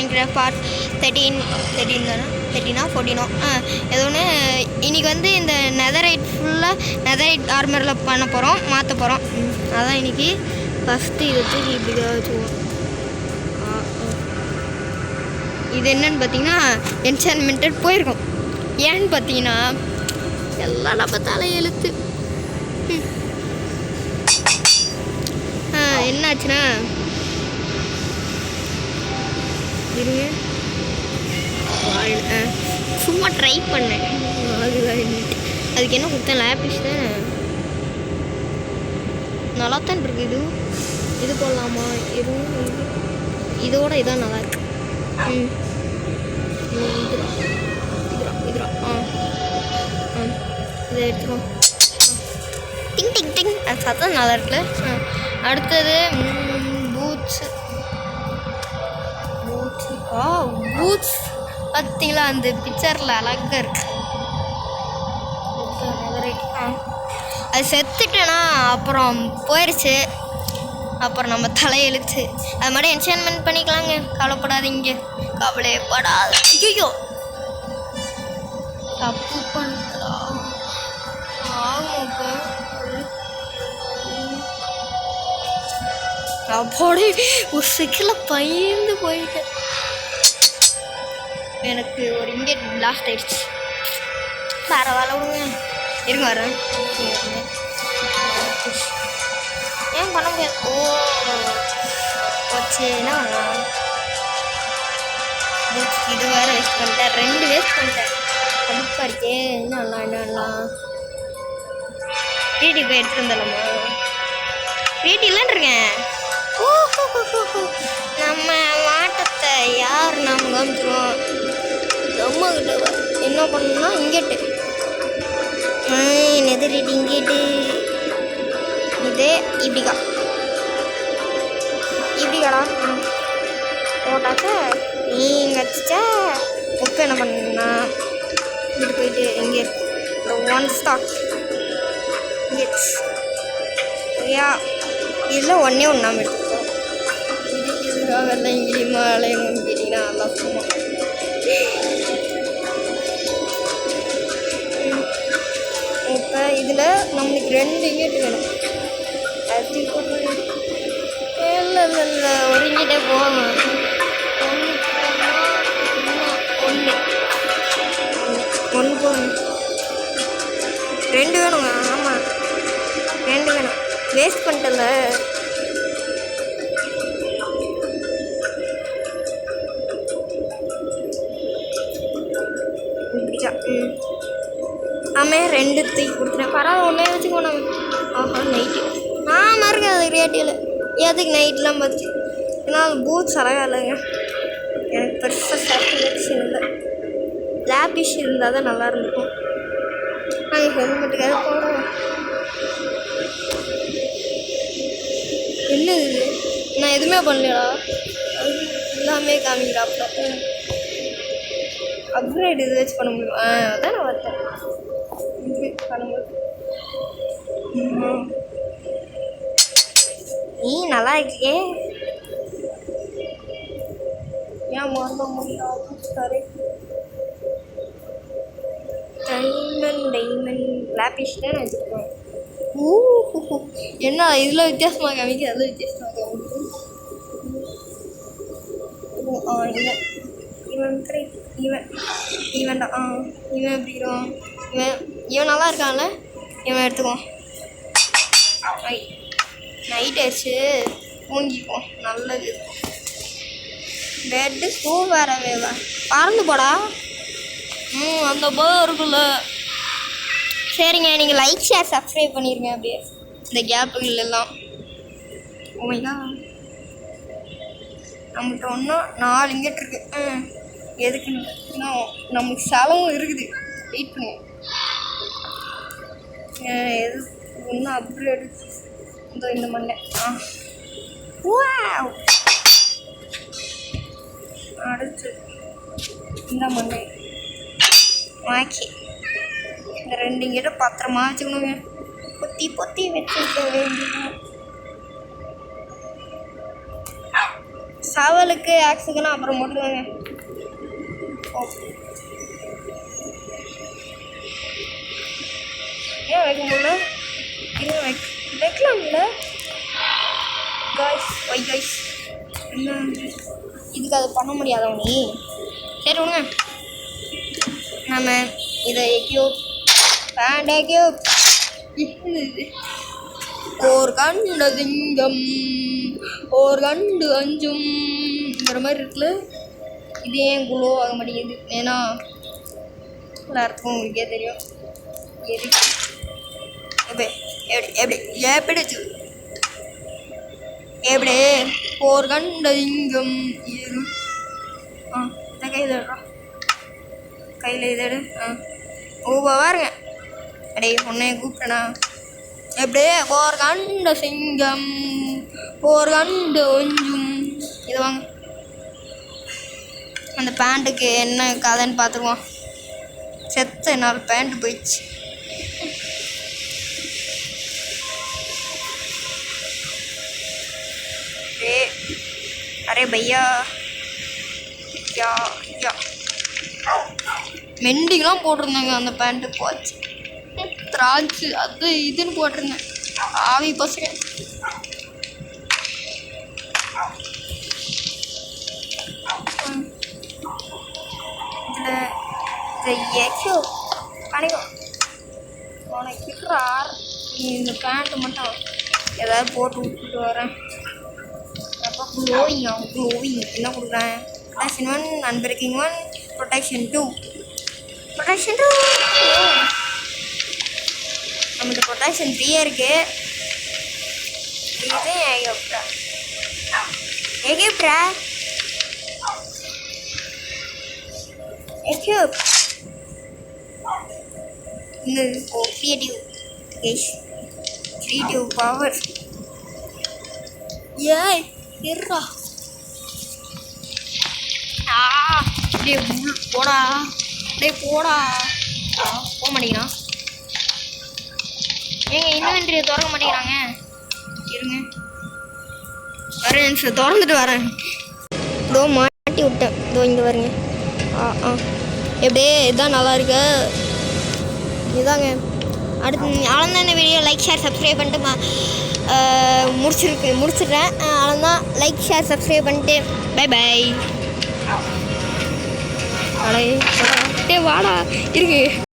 Minecraft part 13 தானே 14 ஏதோ ஒன்று. இன்றைக்கி வந்து இந்த நெதரைட் ஃபுல்லாக நெதரைட் ஆர்மரில் பண்ண போகிறோம், மாற்ற போகிறோம். அதான் இன்றைக்கி ஃபஸ்ட்டு இதை தூக்கி இப்படி வச்சுக்குவோம். இது என்னன்னு பார்த்தீங்கன்னா என்சான்மெண்டட் போயிருக்கோம். ஏன்னு பார்த்தீங்கன்னா எல்லாம் நம்ம தலை எழுத்து. என்னாச்சுன்னா இருங்க, சும்மா ட்ரை பண்ணேன். அதுக்கு என்ன கொடுத்தேன்? லேபிஸ் தான். நல்லா தான் இருக்குது. இது போடலாமா? எதுவும் இதோட இதான் நல்லாயிருக்கு. இதுரா இதை எடுத்துக்கோம். டிங் டிங் டிங் அது சத்தம் நல்லா இருக்குல்ல. அடுத்தது பூட்ஸு. பூட்ஸ் பார்த்தீங்களா? அந்த பிக்சரில் அழகாக இருக்கு. அது செத்துட்டேன்னா அப்புறம் போயிடுச்சு, அப்புறம் நம்ம தலையெழுத்து. அது மாதிரி என்சான்மெண்ட் பண்ணிக்கலாங்க, கவலைப்படாதீங்க, கவலைப்படாத. ஐயோ தப்பு பண்ணலாம். ஆமாப்பா அப்போடே ஒரு செகண்டில் பயந்து போயிட்டேன். எனக்கு ஒரு இங்கே பிளாஸ்ட் ஆயிடுச்சு. வேற வேலை விடுங்க, இருங்க வரேன். ஏன் பண்ண முடியாது? போச்சு, என்ன பண்ணலாம்? இது வேறு வேஸ்ட் பண்ணிட்டேன், 2 வேஸ்ட் பண்ணிட்டேன். கடுப்பாக இருக்கே. என்ன பண்ணலாம்? வீடி போய் எடுத்துகிட்டு வந்துடலாமா? வீட்டு இல்லைன்னு இருக்கேன். நம்ம மாட்டத்தை யார் நம்ம காமிச்சிருவோம்? அம்மா கிட்ட என்ன பண்ணணும்னா இங்கேட்டு நெதறிட்டு இங்கேட்டு இது இப்படிக்காடா போட்டாக்க நீங்கள் வச்சுச்சா உப்பு என்ன பண்ணா இப்படி போயிட்டு இங்கே ஒன் ஸ்டாக் யா இதில் ஒன்றே நம்ம எடுத்துக்கோம். இதுக்காக எல்லாம் இங்கிலீமா அலையணும்னு கேட்டிங்கன்னா நல்லா சும்மா. இப்போ இதில் நம்மளுக்கு 2 இங்கேட்டு வேணும். அது இல்லை ஒரு இங்கிட்டே போவாங்க. ஒன்று போகணும். 2 வேணுங்க. ஆமாம் 2 வேணும். வேஸ்ட் பண்ணிட்டல. இப்படிக்கா ஆமாம் 2 தூக்கி கொடுத்துட்டேன். பரவாயில்ல, ஒன்றே வச்சுக்கோ. நம்ம ஆஹா நைட்டு இருக்கு அது ரியாட்டியில். எதுக்கு நைட்லாம் பார்த்து? ஏன்னா அது பூட்ஸ் அழகாக இல்லைங்க. எனக்கு பெருசாக சாட்டிஸ்ஃபேக்ஷன் இல்லை. லேபிஷ் இருந்தால் தான் நல்லா இருந்திருக்கும். நாங்கள் ஹெல்மெட்டுக்காக போடுவோம். என்ன இது? நான் எதுவுமே பண்ணலடா. அது எல்லாமே காமிக்கிறாப்ல. அப்கிரேட் இது வச்சு பண்ண முடியும். அதான் நான் பார்த்தேன். அப்கிரேட் பண்ணும்போது நீ நல்லா இருக்கே. ஏன் மறந்த முடியாது? சரி டைமண்ட் லேபிஷ் தான் வச்சுருக்கேன். என்ன இதில் வித்தியாசமாக காமிக்குது, அதில் வித்தியாசமாக காமிக்குது. இவன் இவன்டா. இவன் எப்படிக்கிறோம்? இவன் நல்லா இருக்கான்ல, இவன் எடுத்துக்குவோம். நைட் ஆயிடுச்சு, தூங்கிப்போம். நல்லது. பெட்டு ஷூ வேறு வேவா பறந்து போடா. அந்த பேர் இருக்குல்ல. சரிங்க, நீங்கள் லைக் ஷேர் சப்ஸ்கிரைப் பண்ணிடுங்க. அப்படியே இந்த கேப்புகள் எல்லாம். ஓமையா நம்மகிட்ட ஒன்றும் 4 இங்கேட்டு இருக்கு. எதுக்குன்னு இன்னும் நமக்கு செலவும் இருக்குது. வெயிட் பண்ணுங்க. எது ஒன்றும் அப்கிரேடு இந்த மண்டை. அடுத்து இந்த மண்டை வாக்கி இந்த 2 இங்கிட்ட பத்திரமா வச்சுக்கணுங்க. பொத்தி வச்சுக்க வேண்டியது. சவலுக்கு ஆக்ஸுக்குன்னா அப்புறம் போட்டுருவாங்க. ஏன் வைக்க முடியல? இல்லை வைக்கலாம்ல காய்ஸ். காய்ஸ் என்ன இதுக்கு அது பண்ண முடியாதவ நீ? சரி விடுங்க. நம்ம இதை எக்யூப் பேண்ட் எக்யூப். ஓர் கண்டு சிங்கம் ஓர் கண்டு அஞ்சும்ங்கிற மாதிரி இருக்குல்ல. இது ஏன் குளோ ஆக மாட்டேங்குது? ஏன்னா எல்லாருக்கும் உங்களுக்கே தெரியும் எது எப்படி எப்படி எப்படி எப்படி ஓர் கண்டு சிங்கம். இதை கையில் கையில் இதடு. பாருங்க அடே உன்னைய கூப்பிட்டேனா? எப்படியே ஓர் கண்டு சிங்கம் ஓர் கண்டு ஒஞ்சும். இது வாங்க. அந்த பேண்ட்டுக்கு என்ன கதைன்னு பார்த்துருவோம். செத்த என்னால் பேண்ட்டு போயிடுச்சு. அரே பையா யா யா மெண்டிங்லாம் போட்டிருந்தாங்க. அந்த பேண்ட்டு போச்சு. திராட்சை அது இதுன்னு போட்டிருந்தேன். ஆவி பசங்க. இதில் கிடைக்கும் உனக்கு இருக்கிற நீ இந்த பேண்ட்டு மட்டும் ஏதாவது போட்டு விட்டுட்டு வரேன். அப்போ க்ளோவிங் ஆகும். க்ளோவிங் என்ன கொடுக்குறேன்? Protection 1, unbreaking 1, protection 2. ப்ரொடெக்ஷன் 2 நம்மளுக்கு ப்ரொடெக்ஷன் 3 இருக்கு. இது எகிப்ரா எகிப்ரா எகிப் இன்னும் கிரியேட்டிவ் கேஷ் கிரியேட்டிவ் பவர். ஏய் இருடா. டே போடா. டே போடா. போக மாட்டேங்கிறான். ஏங்க இன்வென்ட்ரியை திறக்க மாட்டேங்கிறாங்க. இருங்க வரேன் நிமிஷம் திறந்துட்டு வரேன். இதோ மாட்டி விட்டேன். இதோ இங்கே வருங்க. எப்படியே இதுதான் நல்லா இருக்கு. இதுதாங்க அடுத்து அவ்வளோதான். இந்த வீடியோ லைக் ஷேர் சப்ஸ்கிரைப் பண்ணிட்டு முடிச்சிடுறேன். அவ்வளோதான். லைக் ஷேர் சப்ஸ்கிரைப் பண்ணிட்டு பை பை. வாடா இருக்கு.